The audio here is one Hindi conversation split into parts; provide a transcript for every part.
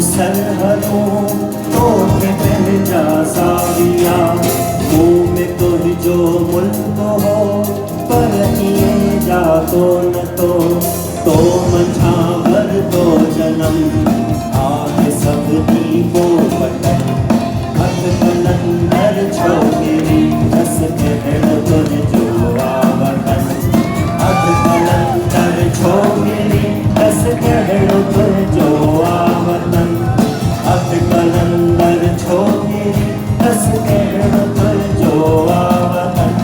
सरहदों तो के पहचा साविया मुँह में तो जो मुल्क हो पर ये जा तो न तो मछावर तो जन्म आगे सब दीपो पटन हथ कलंदर छोगिरी रस के हेड़ तुझ जो आवतन हथ कलंदर छोगिरी रस के हेड़ तुझ जो आवतन हथ कलंदर छोगिरी रस के हेड़ तुझ जो आवतन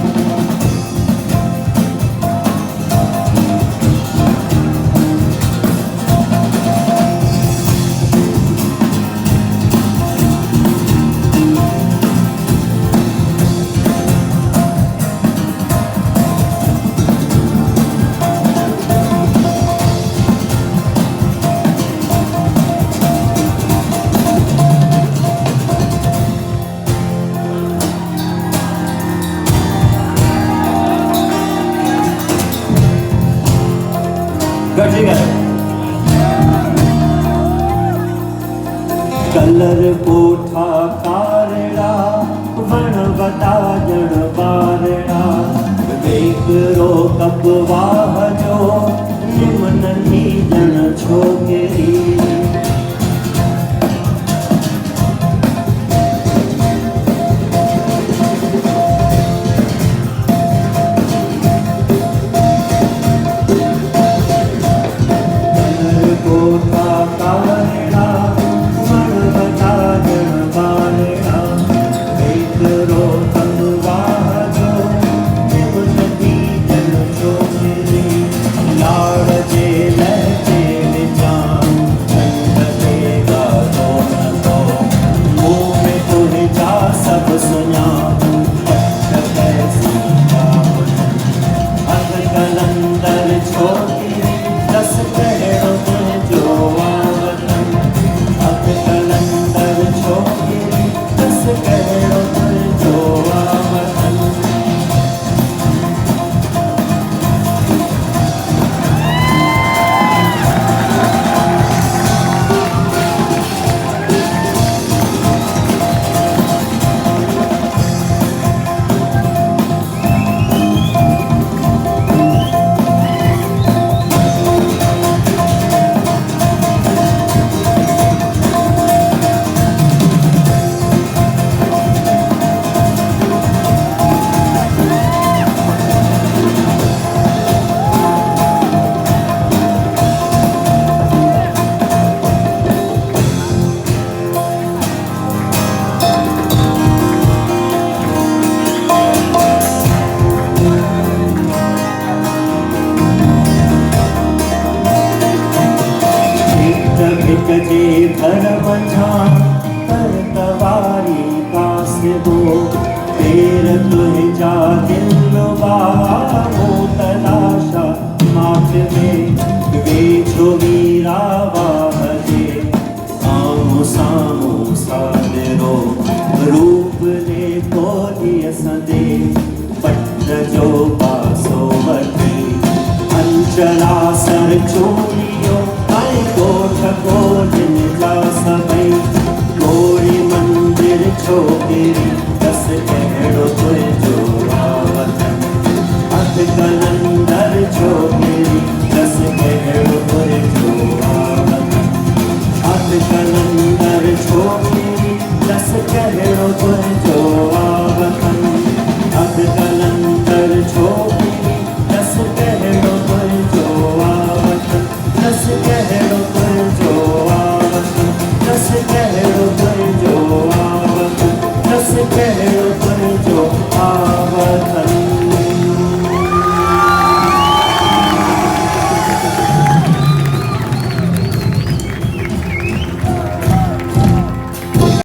कलर कोठा कारड़ा वण वटा जण बारड़ा वेकरो कपवाह जो निमन ही जण छोकरी जे घर बंझा कर तवारी कास दो तेर तुझा दिलवा हो तलाशा माथ में वे जो वीरा वाहजे आमो सामो सादरो रूप ले को दिय सदे पट जो पासो वठी अंचला सर चोरियो आई कोठ कोलिन जा सबई गोरी मंदिर छोकिरी दस कहिड़ो तुंहिंजो आवतन हथ कलंदर छोकिरी